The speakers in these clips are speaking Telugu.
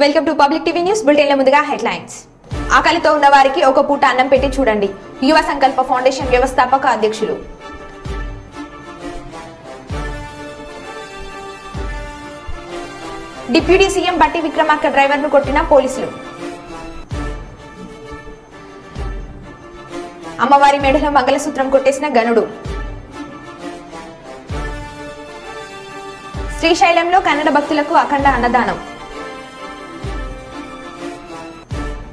Welcome to public TV news బులెటిన్ల ముందుగా హెడ్లైన్స్. ఆకలితో ఉన్న వారికి ఒక పూట అన్నం పెట్టి చూడండి. యువ సంకల్ప ఫౌండేషన్ వ్యవస్థాపక అధ్యక్షులు. డిప్యూటీ సీఎం బట్టి విక్రమార్క డ్రైవర్ను కొట్టిన పోలీసులు. అమ్మవారి మెడలో మంగళసూత్రం కొట్టేసిన గనుడు. శ్రీశైలంలో కన్నడ భక్తులకు అఖండ అన్నదానం.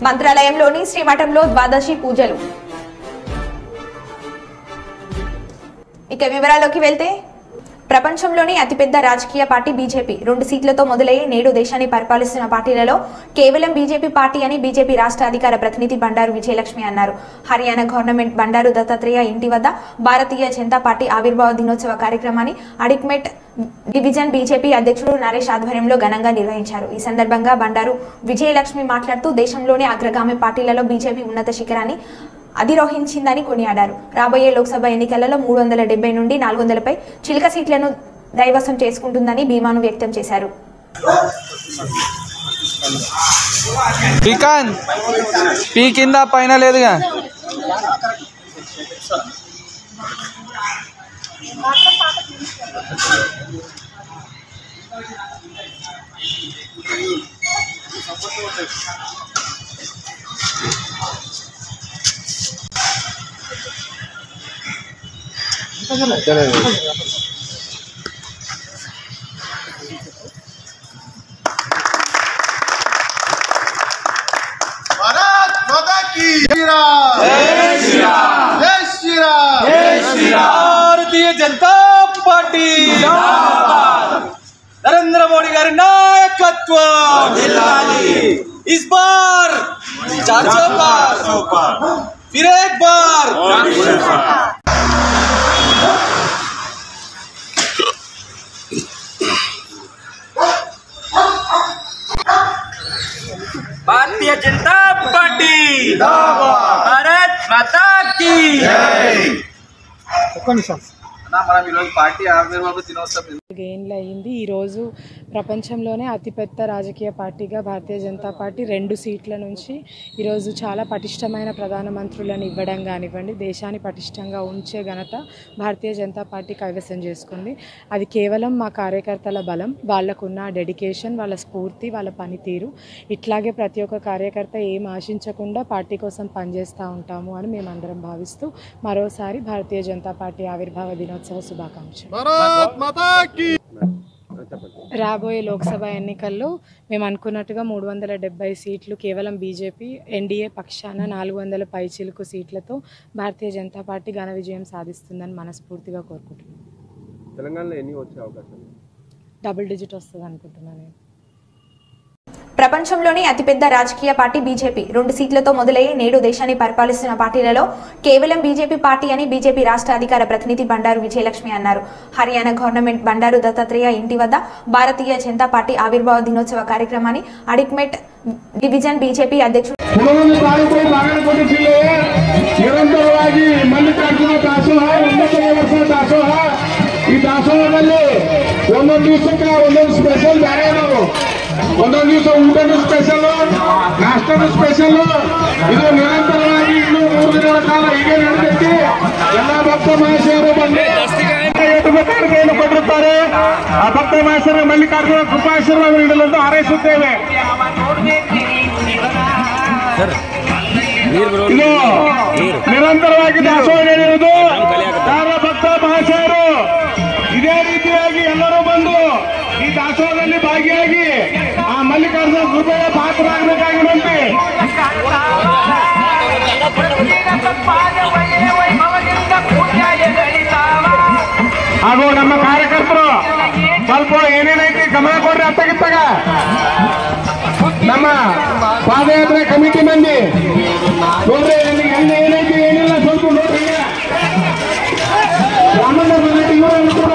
మంత్రాలయంలోని శ్రీమఠంలో ద్వాదశి పూజలు. ఇక వివరాల్లోకి వెళ్తే, ప్రపంచంలోని అతిపెద్ద రాజకీయ పార్టీ బీజేపీ 2 సీట్లతో మొదలయ్యి నేడు దేశాన్ని పరిపాలిస్తున్న పార్టీలలో కేవలం బీజేపీ పార్టీ అని బీజేపీ రాష్ట్ర అధికార ప్రతినిధి బండారు విజయలక్ష్మి అన్నారు. హర్యానా గవర్నమెంట్ బండారు దత్తాత్రేయ ఇంటి వద్ద భారతీయ జనతా పార్టీ ఆవిర్భావ దినోత్సవ కార్యక్రమాన్ని అడిక్మెట్ డివిజన్ బీజేపీ అధ్యక్షుడు నరేష్ ఆధ్వర్యంలో ఘనంగా నిర్వహించారు. ఈ సందర్భంగా బండారు విజయలక్ష్మి మాట్లాడుతూ దేశంలోని అగ్రగామి పార్టీలలో బీజేపీ ఉన్నత శిఖరాన్ని అధిరోహించిందని కొనియాడారు. రాబోయే లోక్సభ ఎన్నికలలో 370 నుండి 400పై చిలక సీట్లను దైవసం చేసుకుంటుందని ధీమాను వ్యక్తం చేశారు. भारत माता की जय श्री राम जय श्री राम जय श्री राम। भारतीय जनता पार्टी जिंदाबाद। नरेंद्र मोदी गारी नायकत्व इस बार 400 पार फिर एक बार। भारतीय जनता पार्टी भारत माता की जय। పార్టీ ఆవిర్భావ దినోత్సవం అయింది. ఈరోజు ప్రపంచంలోనే అతిపెద్ద రాజకీయ పార్టీగా భారతీయ జనతా పార్టీ 2 సీట్ల నుంచి ఈరోజు చాలా పటిష్టమైన ప్రధానమంత్రులను ఇవ్వడం కానివ్వండి, దేశాన్ని పటిష్టంగా ఉంచే ఘనత భారతీయ జనతా పార్టీ కైవసం చేసుకుంది. అది కేవలం మా కార్యకర్తల బలం, వాళ్ళకున్న డెడికేషన్, వాళ్ళ స్ఫూర్తి, వాళ్ళ పనితీరు. ఇట్లాగే ప్రతి ఒక్క కార్యకర్త ఏం ఆశించకుండా పార్టీ కోసం పనిచేస్తూ ఉంటాము అని మేమందరం భావిస్తూ మరోసారి భారతీయ జనతా పార్టీ ఆవిర్భావ దినోత్సవ శుభాకాంక్షలు. రాబోయే లోక్సభ ఎన్నికల్లో మేము అనుకున్నట్టుగా 370 సీట్లు కేవలం బీజేపీ ఎన్డీఏ పక్షాన 400 పైచిలుకు సీట్లతో భారతీయ జనతా పార్టీ ఘన విజయం సాధిస్తుందని మనస్ఫూర్తిగా కోరుకుంటున్నాను. తెలంగాణలో ఎన్ని వచ్చే అవకాశాలు? డబుల్ డిజిట్ వస్తుంది అనుకుంటున్నాను. ప్రపంచంలోని అతిపెద్ద రాజకీయ పార్టీ బీజేపీ 2 సీట్లతో మొదలయ్యి నేడు దేశాన్ని పరిపాలిస్తున్న పార్టీలలో కేవలం బీజేపీ పార్టీ అని బీజేపీ రాష్ట్ర అధికార ప్రతినిధి బండారు విజయలక్ష్మి అన్నారు. హర్యానా గవర్నమెంట్ బండారు దత్తాత్రేయ ఇంటి వద్ద భారతీయ జనతా పార్టీ ఆవిర్భావ దినోత్సవ కార్యక్రమాన్ని అడిక్మెట్ డివిజన్ బీజేపీ అధ్యక్షుడు ನಿರಂತರವಾಗಿ ಮಲ್ಲಿಕಾರ್ಜುನ ದಾಸೋಹ ಒಂಬತ್ತನೇ ವರ್ಷದ ದಾಸೋಹ. ಈ ದಾಸೋಹದಲ್ಲಿ ಒಂದೊಂದು ದಿವಸಕ್ಕೆ ಒಂದೊಂದು ಸ್ಪೆಷಲ್ ಬೇರೆ ನಾವು ಒಂದೊಂದು ದಿವಸ ಊಟದ ಸ್ಪೆಷಲ್, ನಾಷ್ಟದ ಸ್ಪೆಷಲ್. ಇದು ನಿರಂತರವಾಗಿ ಇನ್ನೂ 3 ದಿನಗಳ ಕಾಲ ಹೀಗೆ ನಡೆದೈತಿ. ಎಲ್ಲ ಭಕ್ತ ಮಹೇಶ್ವರರು ಬಂದು ಕೃಪೆಯನ್ನು ಕೊಟ್ಟಿರುತ್ತಾರೆ. ಆ ಭಕ್ತ ಮಹೇಶ್ವರ ಮಲ್ಲಿಕಾರ್ಜುನ ಕೃಪಾಶೀರ್ವಾದ ನೀಡಲೆಂದು ಹಾರೈಸುತ್ತೇವೆ. ಇದು ನಿರಂತರವಾಗಿ ದಾಸೋಹ ನಡೆಯುವುದು. ಯಾರ ಭಕ್ತ ಮಹಾಶಯರು ಇದೇ ರೀತಿಯಾಗಿ ಎಲ್ಲರೂ ಬಂದು ಈ ದಾಸೋಹದಲ್ಲಿ ಭಾಗಿಯಾಗಿ ಆ ಮಲ್ಲಿಕಾರ್ಜುನ ಕೃಪೆಯ ಪಾತ್ರರಾಗಬೇಕಾಗಿರುವಂತೆ ಹಾಗೂ ನಮ್ಮ ಕಾರ್ಯಕರ್ತರು ಸ್ವಲ್ಪ ಏನೇನೈತಿ ಗಮನ ಕೊಡ್ರಿ. ಅತ್ತಾಗಿತ್ತಾಗ ನಮ್ಮ ಪಾದಯಾತ್ರೆ ಕಮಿಟಿ ಮಂದಿ ನೋಡ್ರಿ, ಎಲ್ಲಿ ಏನೈತಿ ಏನಿಲ್ಲ ಸ್ವಲ್ಪ ನೋಡ್ರಿ. ರಾಮಣ್ಣ ಬಂದಿಟ್ಟು ಇವರು ಕೂಡ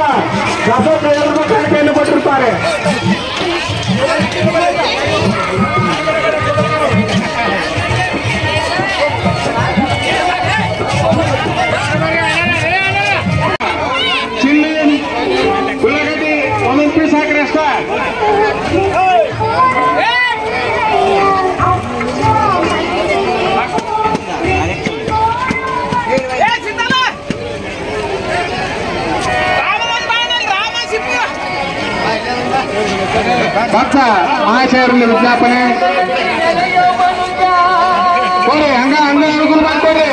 ದಾಸೋಹ ಕಾರ್ಯಕ್ರಮವನ್ನು ಕೊಟ್ಟಿರ್ತಾರೆ. ಚಿಲ್ಲಿ ಉಳ್ಳಾಗಡ್ಡಿ ಒಂದೊಂದು ಪೀಸ್ ಹಾಕ್ರಿ ಅಷ್ಟ. ಭಕ್ತ ಆಶಯರಲ್ಲಿ ವಿಜ್ಞಾಪನೆ ಕೊಡಿ, ಹಂಗ ಅನುಕೂಲ ಮಾಡ್ಕೊಡಿ.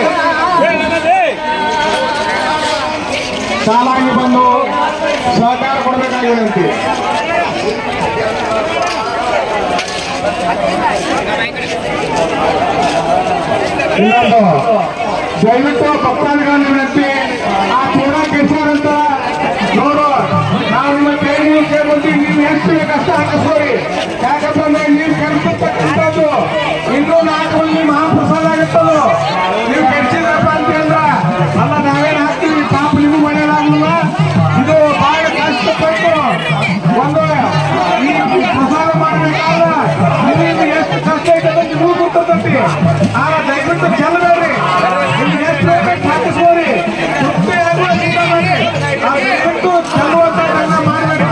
ಸಾಲಾಗಿ ಬಂದು ಸಹಕಾರ ಕೊಡಬೇಕಾಗಿ ವಿನಂತಿ. ಇನ್ನೊಂದು ದಯವಿಟ್ಟು ಭಕ್ತಾದಿಗಳನ್ನು ವಿನಂತಿ, ಆ ಚೂಡ ಕೆಡ್ಸಾರಂತ ನೋಡು. ನಾವು ಇವತ್ತು ನೀವು ಕೇಳ್ಕೊತೀವಿ, ನೀವು ಎಷ್ಟು ಬೇಕಷ್ಟ ಹಾಕಿಸ್ಕೋರಿ. ಯಾಕಂತಂದ್ರೆ ನೀವು ಕೆಡಿಸ್ತಕ್ಕಂಥದ್ದು ಇನ್ನೂ 4 ಮಂದಿ ಮಹಾಪ್ರಸಾದ ಆಗುತ್ತದು. ನೀವು ಕೆಡ್ಸಿದ್ರಪ್ಪ ಅಂತಂದ್ರ ಅಲ್ಲ, ನಾವೇನು ಹಾಕ್ತೀವಿ, ಪಾಪ ನಿಮ್ಗೆ ಒಳ್ಳೆಯದಾಗಲಿಲ್ಲ. ಇದು ಬಹಳ ಕಷ್ಟಪಟ್ಟು ಒಂದು ಈ ಪ್ರಸಾದ ಮಾಡಬೇಕಾದ್ರೆ ನಿಮಗೆ ಎಷ್ಟು ಕಷ್ಟ ಐತೆ ನಿಮಗೂ ಗೊತ್ತಿರ್ತೈತಿ. ದಯವಿಟ್ಟು ಚೆಲ್ಲಬೇಡ್ರಿ, ನಿಮ್ಗೆ ಎಷ್ಟು ಬೇಕಂತ ಹಾಕಿಸ್ಕೋರಿ. ತೃಪ್ತಿ ಆಗುವ ಊಟ ಮಾಡಿ, ದಯವಿಟ್ಟು ಚೆಲ್ಲುವಂತ ಮಾಡಬೇಡಿ.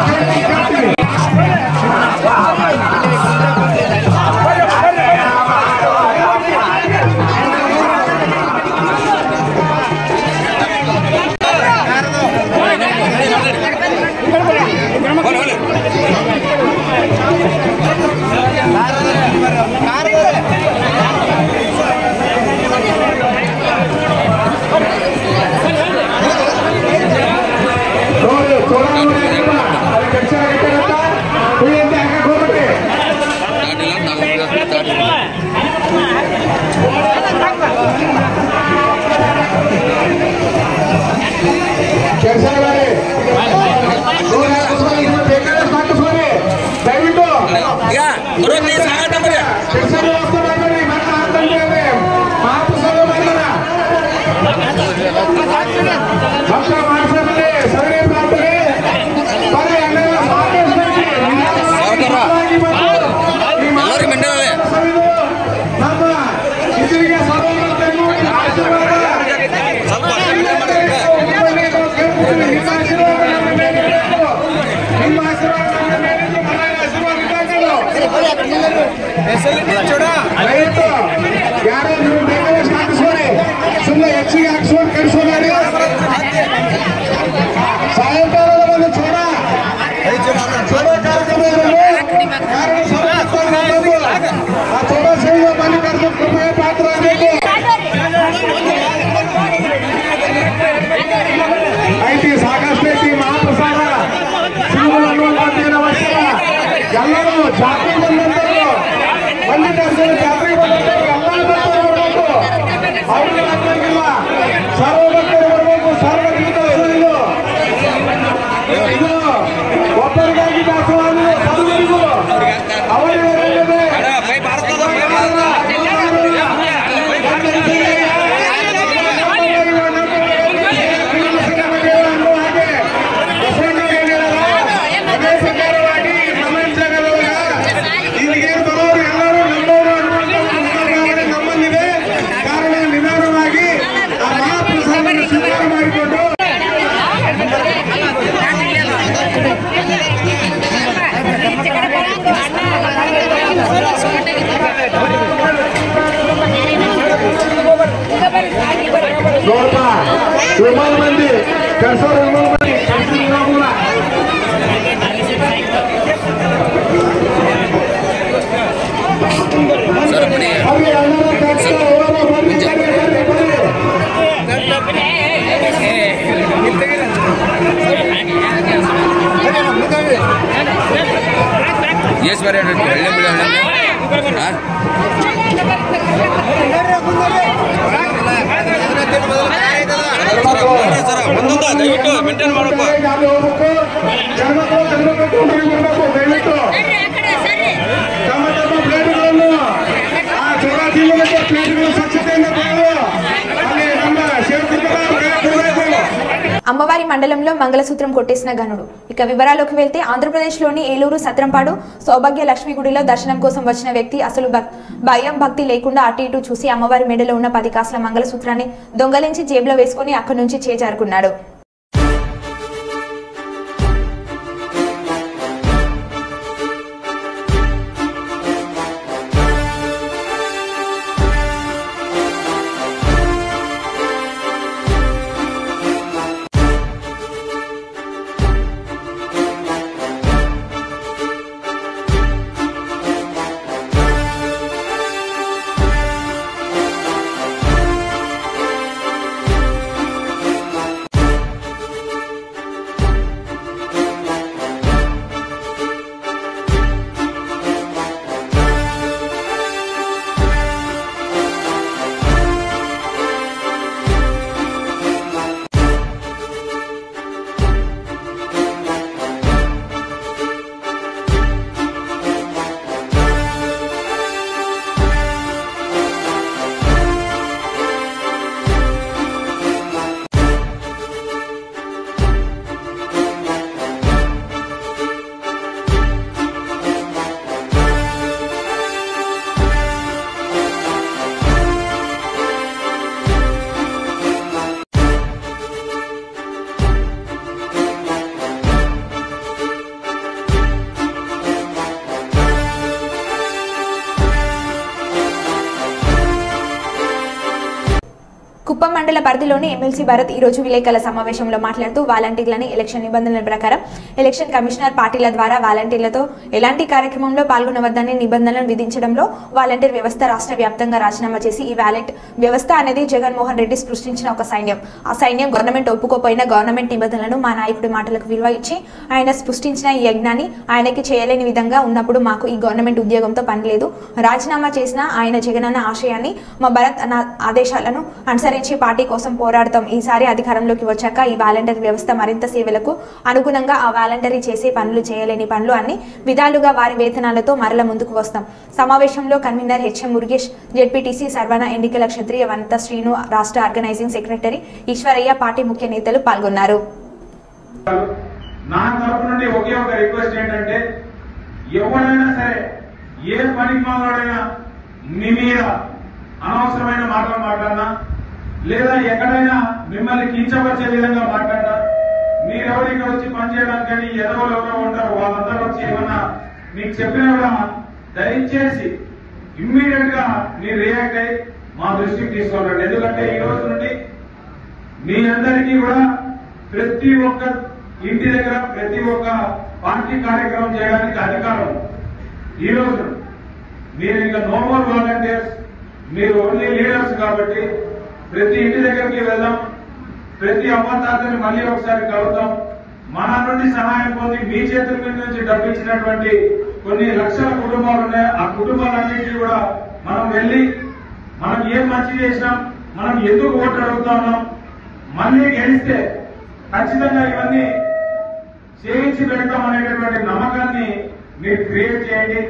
ಕೇಳ್ತೀವಿ. ಯಾರೋ ನೀವು ಬೇಕಾದಷ್ಟು ಹಾಕಿಸ್ಕೊಳ್ಳಿ, ಸುಮ್ಮನೆ ಹೆಚ್ಚಿಗೆ ಹಾಕಿಸ್ಕೊಂಡು ಕಳಿಸೋದಾರಿ. ಸಾಯಂಕಾಲದ ಒಂದು ಚೋಡ ಕಾರ್ಯಕ್ರಮ ಆ ಚೋಡ ಸೇವೆ ಮಲ್ಲಿಕಾರ್ಜುನ ಕೃಪೆಯ ಪಾತ್ರ ಆಗಬೇಕು. ಐತಿ ಸಾಕಷ್ಟು ಐತಿ ಮಹಾಪ್ರಸಾದ ಸಿಗುವುದು ಅನ್ನುವಂಥದ್ದೇನು ಅವಶ್ಯಕ. ಎಲ್ಲರೂ ಜಾತ್ರೆ ಬಂದಂತರು, ಮಲ್ಲಿಕಾರ್ಜುನ ಜಾತ್ರೆಗೆ ಬಂದಂತರು ಎಲ್ಲ ಬರಬೇಕು. ಅವ್ರಿಗೆ ಹಾಕಂಗಿಲ್ಲ, ಸರ್ವ ಭಕ್ತರು ಬರಬೇಕು. ಸಾರ್ವಜನಿಕ ಇದು ಒಬ್ಬರಿಗಾಗಿ ದಾಸವಾದ ಸರ್ವರಿಗೂ ಅವರಿಗೆ ನೋಡ್ತಾ ವಿಮಾನ ಮಂದಿ ಕರ್ಸೋರು ವಿಮಾನ ಮಂದಿ ಕರ್ಸಿಲ್ಲ. ಎಸ್ ಬರ ದಯವಿಟ್ಟು ಮೇಂಟೈನ್ ಮಾಡಬೇಕು. ದಯವಿಟ್ಟು ತಮ್ಮ ತಮ್ಮ ಪ್ಲೇಟ್ಗಳನ್ನು ಆ ಚೋಳ ಜೀವನಕ್ಕೆ ಪ್ಲೇಟ್ಗಳು ಸ್ವಚ್ಛತೆಯಿಂದ ಅಲ್ಲಿ ನಮ್ಮ ಸೇವಕರು అమ్మవారి మండలంలో మంగళసూత్రం కొట్టేసిన గనుడు. ఇక వివరాల్లోకి వెళ్తే ఆంధ్రప్రదేశ్లోని ఏలూరు సత్రంపాడు సౌభాగ్య లక్ష్మి గుడిలో దర్శనం కోసం వచ్చిన వ్యక్తి అసలు భయం భక్తి లేకుండా అటు ఇటు చూసి అమ్మవారి మెడలో ఉన్న 10 కాసుల మంగళసూత్రాన్ని దొంగలించి జేబులో వేసుకుని అక్కడి నుంచి చేజారుకున్నాడు. కుప్పం మండల పరిధిలోని ఎమ్మెల్సీ భరత్ ఈ రోజు విలేకరుల సమావేశంలో మాట్లాడుతూ వాలంటీర్లని ఎలక్షన్ నిబంధనల ప్రకారం ఎలక్షన్ కమిషనర్ పార్టీల ద్వారా వాలంటీర్లతో ఎలాంటి కార్యక్రమంలో పాల్గొనవద్దని నిబంధనలను విధించడంలో వాలంటీర్ వ్యవస్థ రాష్ట్ర వ్యాప్తంగా రాజీనామా చేసి ఈ వాలెట్ వ్యవస్థ అనేది జగన్మోహన్ రెడ్డి సృష్టించిన ఒక సైన్యం. ఆ సైన్యం గవర్నమెంట్ ఒప్పుకోపోయిన గవర్నమెంట్ నిబంధనలను మా నాయకుడి మాటలకు విలువ ఇచ్చి ఆయన సృష్టించిన ఈ యజ్ఞాన్ని ఆయనకి చేయలేని విధంగా ఉన్నప్పుడు మాకు ఈ గవర్నమెంట్ ఉద్యోగంతో పని లేదు. రాజీనామా చేసిన ఆయన జగనన్న ఆశయాన్ని మా భరత్ అన్న ఆదేశాలను అనుసరించి పార్టీ కోసం పోరాడతాం. ఈసారి అధికారంలోకి వచ్చాక ఈ వాలంటీర్ వ్యవస్థ మరింత సేవలకు అనుగుణంగా ఆ వాలంటీర్ చేసే పనులు చేయలేని పనులు అన్ని విధాలుగా వారి వేతనాలతో మరల ముందుకు వస్తాం. సమావేశంలో convener HM Murugesh, ZPTC Saravana, ఎన్నికల క్షత్రియ వనిత శ్రీను, రాష్ట్ర ఆర్గనైజింగ్ సెక్రటరీ ఈశ్వరయ్య, పార్టీ ముఖ్య నేతలు పాల్గొన్నారు. నా తరపు నుండి ఒకే ఒక రిక్వెస్ట్ ఏంటంటే, ఎవరైనా సరే ఏ పనికి మాట్లాడైనా మీ మీద అనవసరమైన మాటలు మాట్లాడినా లేదా ఎక్కడైనా మిమ్మల్ని కించపరిచే విధంగా మాట్లాడినా, మీరెవరు ఇక్కడ వచ్చి పనిచేయడానికి కానీ ఎవరు ఉంటారు వాళ్ళందరూ వచ్చి ఏమన్నా మీకు చెప్పినా కూడా దయచేసి ఇమ్మీడియట్ గా మీరు రియాక్ట్ అయ్యి మా దృష్టికి తీసుకోవాలండి. ఎందుకంటే ఈ రోజు నుండి మీ అందరికీ కూడా ప్రతి ఒక్క ఇంటి దగ్గర ప్రతి ఒక్క పార్టీ కార్యక్రమం చేయడానికి అధికారం. ఈ రోజు మీరు ఇంకా నో మోర్ వాలంటీర్స్, మీరు ఓన్లీ లీడర్స్ కాబట్టి ప్రతి ఇంటి దగ్గరికి వెళ్దాం, ప్రతి అవ్వతాతని మళ్ళీ ఒకసారి కలుద్దాం. మన నుండి సహాయం పొంది మీ చేతుల మీద నుంచి డబ్బు ఇచ్చినటువంటి కొన్ని లక్షల కుటుంబాలు ఉన్నాయి. ఆ కుటుంబాలన్నింటినీ కూడా మనం వెళ్లి మనం ఏం మంచి చేసినాం, మనం ఎందుకు ఓట్లు అడుగుతా ఉన్నాం, మళ్ళీ గెలిస్తే ఖచ్చితంగా ఇవన్నీ చేయించి పెడతాం అనేటటువంటి నమ్మకాన్ని మీరు క్రియేట్ చేయండి.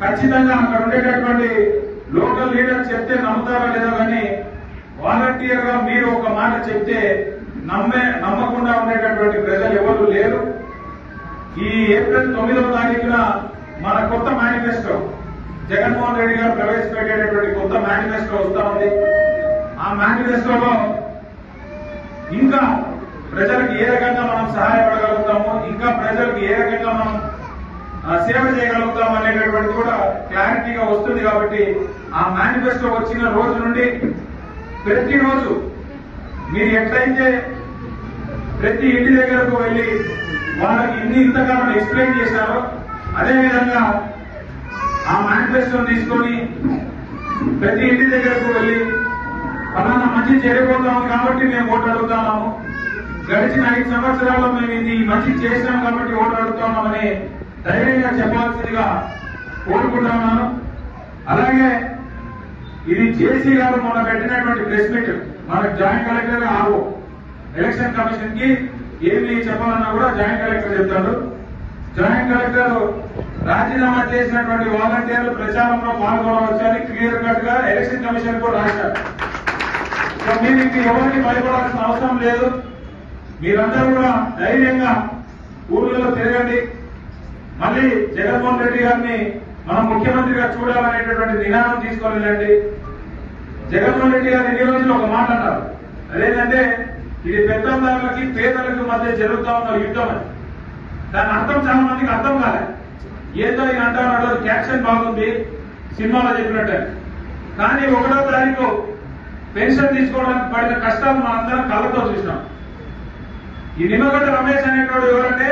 ఖచ్చితంగా అక్కడ ఉండేటటువంటి లోకల్ లీడర్ చెప్తే నమ్ముతారో లేదో కానీ వాలంటీర్ గా మీరు ఒక మాట చెప్తే నమ్మకుండా ఉండేటటువంటి ప్రజలు ఎవరు లేరు. ఈ ఏప్రిల్ 9వ తారీఖున మన కొత్త మేనిఫెస్టో జగన్మోహన్ రెడ్డి గారు ప్రవేశపెట్టేటటువంటి కొత్త మేనిఫెస్టో వస్తా ఉంది. ఆ మేనిఫెస్టోలో ఇంకా ప్రజలకు ఏ రకంగా మనం సహాయపడగలుగుతాము, ఇంకా ప్రజలకు ఏ రకంగా మనం సేవ చేయగలుగుతాం అనేటటువంటి కూడా క్లారిటీగా వస్తుంది. కాబట్టి ఆ మేనిఫెస్టో వచ్చిన రోజు నుండి ప్రతిరోజు మీరు ఎట్లయితే ప్రతి ఇంటి దగ్గరకు వెళ్లి వాళ్ళకి ఇంతకాలం ఎక్స్ప్లెయిన్ చేశారో అదేవిధంగా ఆ మేనిఫెస్టో తీసుకొని ప్రతి ఇంటి దగ్గరకు వెళ్లి ఫలానా మంచి చేయబోతాము కాబట్టి మేము ఓటు అడుగుతున్నాము, గడిచిన 5 సంవత్సరాల్లో మేము ఇది మంచి చేసినాం కాబట్టి ఓటు అడుగుతున్నామని ధైర్యంగా చెప్పాల్సిందిగా కోరుకుంటున్నాను. అలాగే ఇది జేసీ గారు మొన్న పెట్టినటువంటి ప్రెస్ మీట్ మన joint collector RO election commission కి ఏమి చెప్పాలన్నా కూడా జాయింట్ కలెక్టర్ చెప్తాడు. జాయింట్ కలెక్టర్ రాజీనామా చేసినటువంటి వాలంటీర్లు ప్రచారంలో పాల్గొనవచ్చు అని క్లియర్ కట్ గా ఎలక్షన్ కమిషన్ కూడా రాశారు. మీరు ఇంక ఎవరికి భయపడాల్సిన అవసరం లేదు. మీరందరూ కూడా ధైర్యంగా ఊర్లలో తిరగండి. మళ్ళీ జగన్మోహన్ రెడ్డి గారిని మనం ముఖ్యమంత్రిగా చూడాలనేటటువంటి నినాదం తీసుకొని వెళ్ళండి. జగన్మోహన్ రెడ్డి గారు ఎన్ని రోజులు ఒక మాట అన్నారు, అదేంటంటే ఇది పెద్దందారులకి పేదలకు మధ్య జరుగుతా ఉన్న యుద్ధం అని. దాని అర్థం చాలా మందికి అర్థం కాలేదు. ఏదో ఈయన అంటారు క్యాప్షన్ బాగుంది సినిమాలో చెప్పినట్టు, కానీ 1వ తారీఖు పెన్షన్ తీసుకోవడానికి పడిన కష్టాలు మనందరం కళ్ళతో చూసినాం. ఈ నిమ్మగడ్డ రమేష్ అనేటోడు ఎవరంటే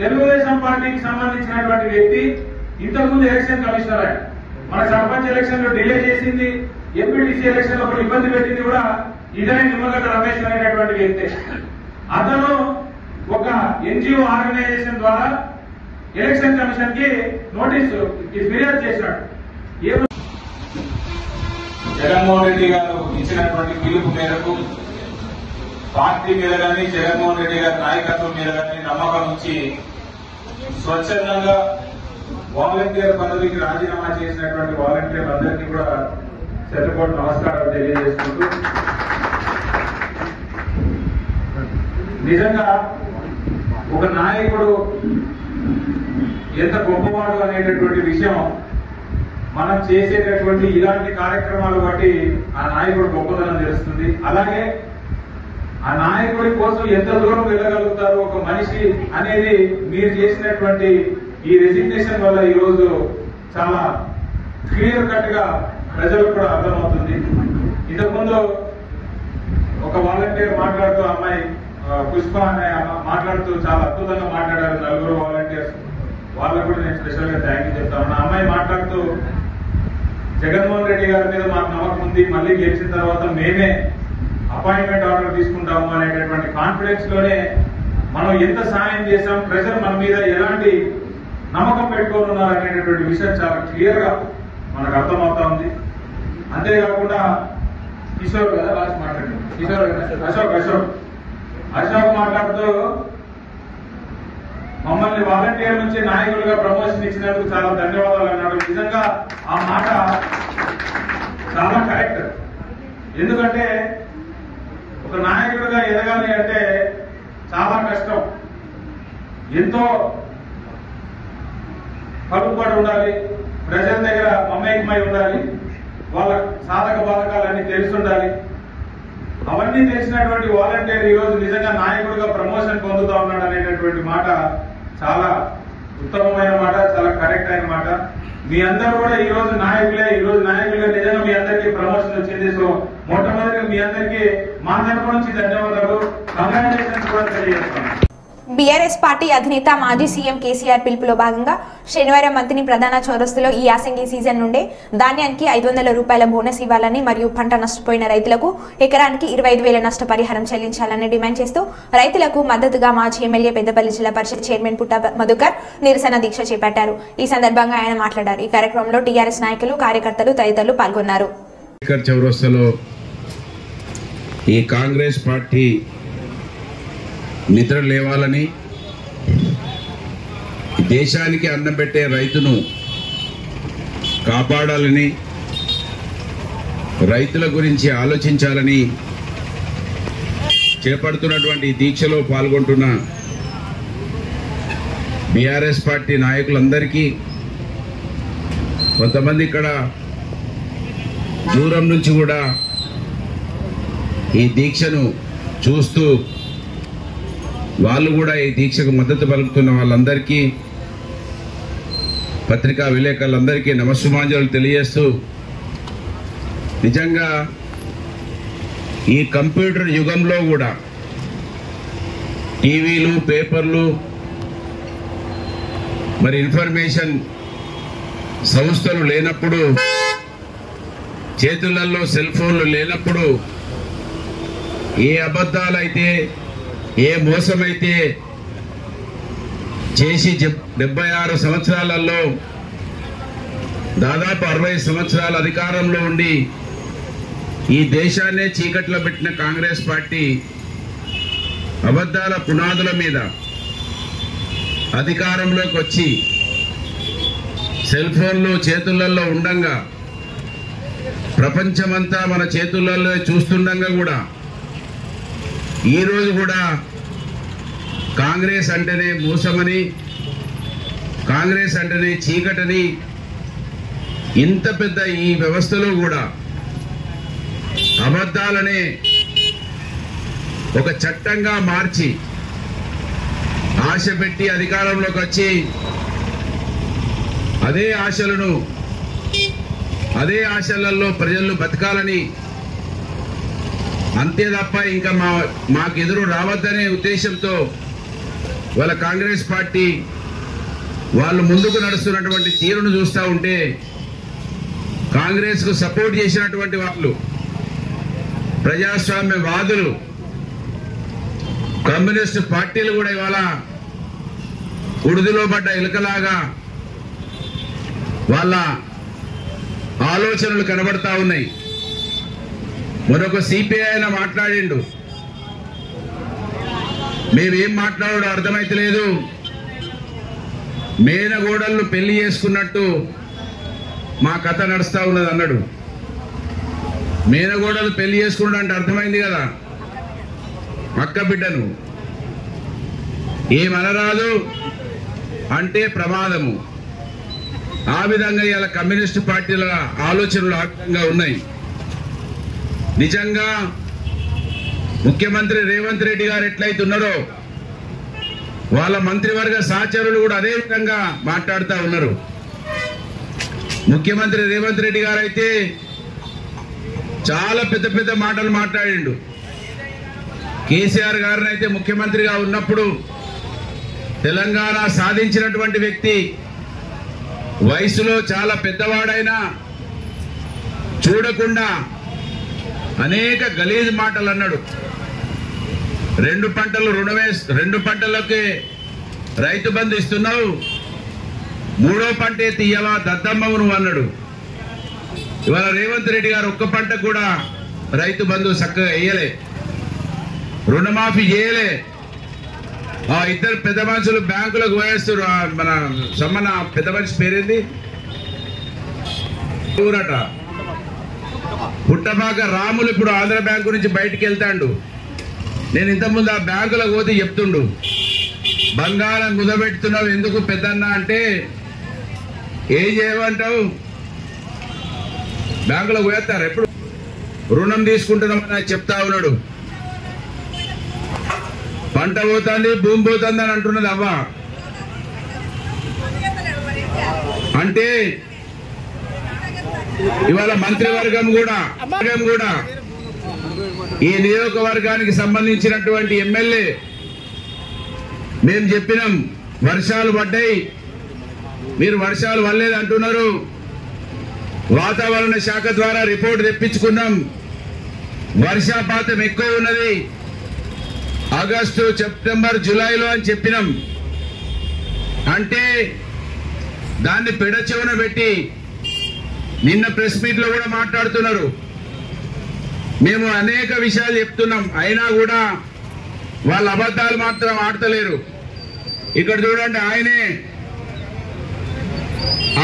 తెలుగుదేశం పార్టీకి సంబంధించినటువంటి వ్యక్తి. ఇంతకుముందు ఎలక్షన్ కమిషనర్ ఆయన. మన సర్పంచ్ ఎలక్షన్ లో డిలే చేసింది, ఎంపీటీసీ ఎలక్షన్ లో ఇబ్బంది పెట్టింది కూడా ఇదే నిమ్మగడ్డ రమేష్ అనేటటువంటి వ్యక్తి. అతను ఒక ఎన్జిఓ ఆర్గనైజేషన్ ద్వారా ఎలక్షన్ కమిషన్ కి నోటీసు ఫిర్యాదు చేశాడు. జగన్మోహన్ రెడ్డి గారు ఇచ్చినటువంటి పిలుపు మేరకు పార్టీ మీద కానీ జగన్మోహన్ రెడ్డి గారి నాయకత్వం మీద కానీ నమ్మకం ఉంచి స్వచ్ఛందంగా వాలంటీర్ పదవికి రాజీనామా చేసినటువంటి వాలంటీర్లు అందరికీ కూడా శతకోటి నమస్కారాలు తెలియజేసుకుంటూ, నిజంగా ఒక నాయకుడు ఎంత గొప్పవాడు అనేటటువంటి విషయం మనం చేసేటటువంటి ఇలాంటి కార్యక్రమాలు బట్టి ఆ నాయకుడు గొప్పతనం తెలుస్తుంది. అలాగే ఆ నాయకుడి కోసం ఎంత దూరం వెళ్ళగలుగుతారు ఒక మనిషి అనేది మీరు చేసినటువంటి ఈ రెసిగ్నేషన్ వల్ల ఈ రోజు చాలా క్లియర్ కట్ గా ప్రజలకు కూడా అర్థమవుతుంది. ఇంతకుముందు ఒక వాలంటీర్ మాట్లాడుతూ అమ్మాయి పుష్ప అనే మాట్లాడుతూ చాలా అద్భుతంగా మాట్లాడారు. నలుగురు వాలంటీర్స్, వాళ్ళకు కూడా నేను స్పెషల్ గా థ్యాంక్ యూ చెప్తాను. అమ్మాయి మాట్లాడుతూ జగన్మోహన్ రెడ్డి గారి మీద మాకు నమ్మకం ఉంది, మళ్ళీ గెలిచిన తర్వాత మేమే అపాయింట్మెంట్ ఆర్డర్ తీసుకుంటాము అనేటటువంటి కాన్ఫిడెన్స్ లోనే మనం ఎంత సాయం చేశాం, ప్రజలు మన మీద ఎలాంటి నమ్మకం పెట్టుకొని ఉన్నారు అనేటటువంటి విషయం చాలా క్లియర్ గా మనకు అర్థమవుతా ఉంది. అంతేకాకుండా కిషోర్ కదా లాస్ట్ మాట్లాడారు, కిషోర్ అశోక్ మాట్లాడుతూ మమ్మల్ని వాలంటీర్ నుంచి నాయకులుగా ప్రమోషన్ ఇచ్చినందుకు చాలా ధన్యవాదాలు అన్నాడు. నిజంగా ఆ మాట చాలా కరెక్ట్. ఎందుకంటే ఒక నాయకుడిగా ఎదగాలి అంటే చాలా కష్టం, ఎంతో పలుకుబడి ఉండాలి, ప్రజల దగ్గర మమేకమై ఉండాలి, వాళ్ళ సాధక బాధకాలన్నీ తెలుసుండాలి. అవన్నీ తెలిసినటువంటి వాలంటీర్ ఈ రోజు నిజంగా నాయకుడిగా ప్రమోషన్ పొందుతా ఉన్నాడు అనేటటువంటి మాట చాలా ఉత్తమమైన మాట, చాలా కరెక్ట్ అయిన మాట. మీ అందరూ కూడా ఈ రోజు నాయకులుగా నిజంగా మీ అందరికీ ప్రమోషన్ వచ్చింది. సో మొట్టమొదటిగా మీ అందరికీ మా తరపు నుంచి ధన్యవాదాలు, కంగ్రాచులేషన్స్ కూడా తెలియజేస్తాను. బీఆర్ఎస్ పార్టీ అధినేత మాజీ సీఎం కేసీఆర్ పిలుపులో భాగంగా శనివారం మంత్రి ప్రధాన చౌరస్తులో ఈ యాసంగి సీజన్ నుండే ధాన్యానికి 500 రూపాయల బోనస్ ఇవ్వాలని మరియు పంట నష్టపోయిన రైతులకు ఎకరానికి 25,000 నష్టపరిహారం చెల్లించాలని డిమాండ్ చేస్తూ రైతులకు మద్దతుగా మాజీ ఎమ్మెల్యే పెద్దపల్లి జిల్లా పరిషత్ చైర్మన్ పుట్ట మధుకర్ నిరసన దీక్ష చేపట్టారు. ఈ సందర్భంగా ఆయన మాట్లాడారు. ఈ కార్యక్రమంలో టీఆర్ఎస్ నాయకులు, కార్యకర్తలు తదితరులు పాల్గొన్నారు. చౌరస్తాలో ఈ కాంగ్రెస్ పార్టీ నిద్ర లేవాలని, దేశానికి అన్నం పెట్టే రైతును కాపాడాలని, రైతుల గురించి ఆలోచించాలని చేపడుతున్నటువంటి దీక్షలో పాల్గొంటున్న బీఆర్ఎస్ పార్టీ నాయకులందరికీ, కొంతమంది ఇక్కడ దూరం నుంచి కూడా ఈ దీక్షను చూస్తూ వాళ్ళు కూడా ఈ దీక్షకు మద్దతు పలుకుతున్న వాళ్ళందరికీ, పత్రికా విలేకరులందరికీ నమస్సుమాంజలు తెలియజేస్తూ, నిజంగా ఈ కంప్యూటర్ యుగంలో కూడా టీవీలు, పేపర్లు, మరి ఇన్ఫర్మేషన్ సంస్థలు లేనప్పుడు, చేతులలో సెల్ ఫోన్లు లేనప్పుడు ఏ అబద్ధాలైతే, ఏ మోసమైతే చేసి 76 సంవత్సరాలలో దాదాపు 60 సంవత్సరాల అధికారంలో ఉండి ఈ దేశాన్నే చీకట్లో పెట్టిన కాంగ్రెస్ పార్టీ అబద్ధాల పునాదుల మీద అధికారంలోకి వచ్చి సెల్ ఫోన్లు చేతులలో ఉండంగా, ప్రపంచమంతా మన చేతులలో చూస్తుండగా కూడా ఈరోజు కూడా కాంగ్రెస్ అంటేనే మోసమని, కాంగ్రెస్ అంటేనే చీకటని, ఇంత పెద్ద ఈ వ్యవస్థలో కూడా అబద్ధాలనే ఒక చట్టంగా మార్చి ఆశ పెట్టి అధికారంలోకి వచ్చి అదే ఆశలలో ప్రజలు బతకాలని, అంతే తప్ప ఇంకా మాకు ఎదురు రావద్దనే ఉద్దేశంతో వాళ్ళ కాంగ్రెస్ పార్టీ వాళ్ళు ముందుకు నడుస్తున్నటువంటి తీరును చూస్తూ ఉంటే, కాంగ్రెస్కు సపోర్ట్ చేసినటువంటి వాళ్ళు, ప్రజాస్వామ్యవాదులు, కమ్యూనిస్టు పార్టీలు కూడా ఇవాళ ఉడిదిలో పడ్డ ఎలుకలాగా వాళ్ళ ఆలోచనలు కనబడతా ఉన్నాయి. మరొక సిపిఐ అయినా మాట్లాడిండు, మేమేం మాట్లాడో అర్థమైతలేదు, మేనగోడలను పెళ్లి చేసుకున్నట్టు మా కథ నడుస్తా ఉన్నది అన్నాడు. మేనగోడలు పెళ్లి చేసుకున్నాడు అంటే అర్థమైంది కదా, అక్క బిడ్డను ఏమనరాదు అంటే ప్రమాదము. ఆ విధంగా ఇలా కమ్యూనిస్టు పార్టీల ఆలోచనలు ఆ విధంగా ఉన్నాయి. నిజంగా ముఖ్యమంత్రి రేవంత్ రెడ్డి గారు ఎట్లయితున్నారో వాళ్ళ మంత్రివర్గ సహచరులు కూడా అదే విధంగా మాట్లాడుతూ ఉన్నారు. ముఖ్యమంత్రి రేవంత్ రెడ్డి గారు అయితే చాలా పెద్ద పెద్ద మాటలు మాట్లాడిండు. కేసీఆర్ గారిని అయితే ముఖ్యమంత్రిగా ఉన్నప్పుడు తెలంగాణ సాధించినటువంటి వ్యక్తి, వయసులో చాలా పెద్దవాడైనా చూడకుండా అనేక గలీజ్ మాటలు అన్నాడు. 2 పంటలు రెండు పంటలకే రైతు బంధు ఇస్తున్నావు, 3వ పంటే తీయవా దద్దమ్మవు నువ్వు అన్నాడు. ఇవాళ రేవంత్ రెడ్డి గారు ఒక్క పంట కూడా రైతు బంధు చక్కగా వేయలే, రుణమాఫీ చేయలే. ఆ ఇద్దరు పెద్ద మనుషులు బ్యాంకులకు పోయేస్తారు. మన సమ్మన్న పెద్ద మనిషి పేరేంది ఊరట పుట్టపాక రాములు ఇప్పుడు ఆంధ్ర బ్యాంకు నుంచి బయటికి వెళ్తాడు. నేను ఇంతకుముందు ఆ బ్యాంకులకు పోతే చెప్తుండు, బంగారం కుదబెడుతున్నావు ఎందుకు పెద్దన్న అంటే, ఏం చేయమంటావు, బ్యాంకులో పోయేస్తారు ఎప్పుడు రుణం తీసుకుంటున్నామని చెప్తా ఉన్నాడు. పంట పోతుంది, భూమి పోతుంది అని అంటున్నది అవ్వ. అంటే ఇవాళ మంత్రివర్గం కూడా ఈ నియోజకవర్గానికి సంబంధించినటువంటి ఎమ్మెల్యే మేము చెప్పినాం, వర్షాలు పడ్డాయి, మీరు వర్షాలు పడలేదు అంటున్నారు. వాతావరణ శాఖ ద్వారా రిపోర్ట్ తెప్పించుకున్నాం, వర్షపాతం ఎక్కువ ఉన్నది ఆగస్టు, సెప్టెంబర్, జూలైలో అని చెప్పినాం. అంటే దాన్ని పెడచెవున పెట్టి నిన్న ప్రెస్ మీట్ లో కూడా మాట్లాడుతున్నారు. మేము అనేక విషయాలు చెప్తున్నాం, అయినా కూడా వాళ్ళ అబద్ధాలు మాత్రం ఆడతలేరు. ఇక్కడ చూడండి, ఆయనే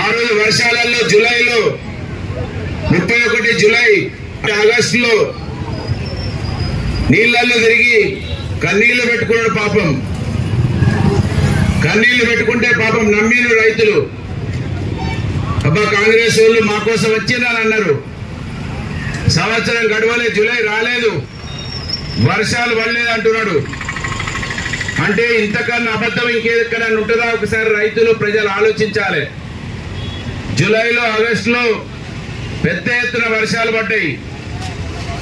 ఆ రోజు వర్షాలలో జూలైలో 31 జూలై ఆగస్టులో నీళ్లలో తిరిగి కన్నీళ్లు పెట్టుకున్నాడు. పాపం కన్నీళ్లు పెట్టుకుంటే పాపం నమ్మిన రైతులు, అబ్బా కాంగ్రెస్ వాళ్ళు మా కోసం వచ్చిందని అన్నారు. సంవత్సరం గడవలే, జూలై రాలేదు, వర్షాలు పడలేదు అంటున్నాడు. అంటే ఇంతకన్నా అబద్ధం ఇంకేదైనా ఉంటుందా? ఒకసారి రైతులు ప్రజలు ఆలోచించాలి. జూలైలో, ఆగస్టులో పెద్ద ఎత్తున వర్షాలు పడ్డాయి.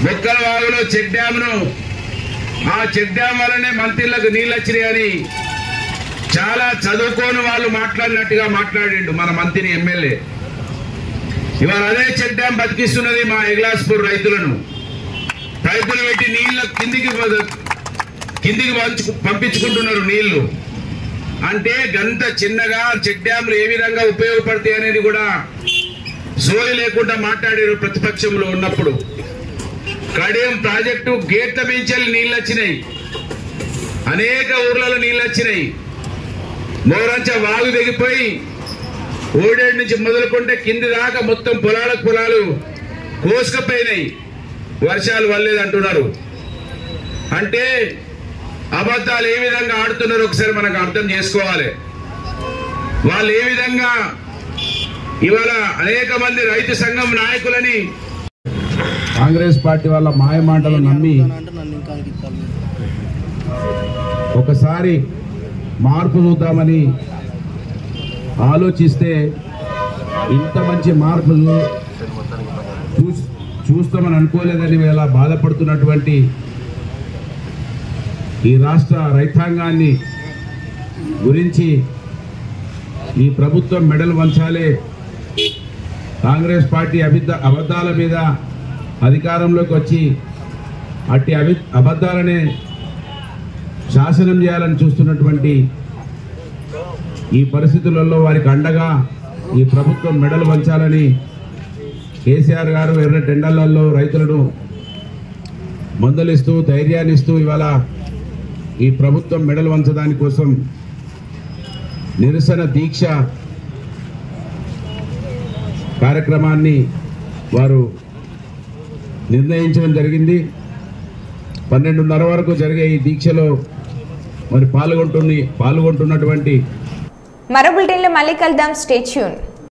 బొక్కల వాగులో చెక్ డ్యామ్ను, ఆ చెక్ డ్యామ్ వల్లనే మంత్రులకు నీళ్ళు వచ్చినాయని చాలా చదువుకోని వాళ్ళు మాట్లాడినట్టుగా మాట్లాడిండు మన మంత్రి ఎమ్మెల్యే. ఇవాళ అదే చెక్ డ్యామ్ బతికిస్తున్నది మా ఎగ్లాస్పూర్ రైతులను. రైతులు పెట్టి నీళ్ళ కిందికి పంపించుకుంటున్నారు నీళ్లు. అంటే గంత చిన్నగా చెక్ డ్యామ్లు ఏ విధంగా ఉపయోగపడతాయి అనేది కూడా సోయి లేకుండా మాట్లాడారు ప్రతిపక్షంలో ఉన్నప్పుడు. కడియం ప్రాజెక్టు గేట్ల మించెల్లి నీళ్ళు వచ్చినాయి, అనేక ఊర్లలో నీళ్ళు వచ్చినాయి. మోరంచ వాగు దిగిపోయి ఓడేడు నుంచి మొదలుకుంటే కింది దాకా మొత్తం పొలాలు కోసుకపోయినాయి, వర్షాలు పడలేదు అంటున్నారు. అంటే అబద్ధాలు ఏ విధంగా ఆడుతున్నారో ఒకసారి మనకు అర్థం చేసుకోవాలి. వాళ్ళు ఏ విధంగా ఇవాళ అనేక మంది రైతు సంఘం నాయకులని కాంగ్రెస్ పార్టీ వాళ్ళ మాయ మాటలు నమ్మి ఒకసారి మార్పు చూద్దామని ఆలోచిస్తే ఇంత మంచి మార్పు చూస్తామని అనుకోలేదని ఇలా బాధపడుతున్నటువంటి ఈ రాష్ట్ర రైతాంగాన్ని గురించి ఈ ప్రభుత్వం మెడలు వంచాలే, కాంగ్రెస్ పార్టీ అబద్ధాల మీద అధికారంలోకి వచ్చి అట్టి అబద్ధాలనే శాసనం చేయాలని చూస్తున్నటువంటి ఈ పరిస్థితులలో వారికి అండగా ఈ ప్రభుత్వం మెడలు వంచాలని కేసీఆర్ గారు ఎర్ర టెండర్లలో రైతులను మందలిస్తూ ధైర్యాన్ని ఇస్తూ ఇవాళ ఈ ప్రభుత్వం మెడలు వంచడాని కోసం నిరసన దీక్ష కార్యక్రమాన్ని వారు నిర్ణయించడం జరిగింది. 12:30 వరకు జరిగే ఈ దీక్షలో మరి పాల్గొంటున్నటువంటి మరో బులెటిన్లో మళ్ళీ కలుద్దాం. Stay tune.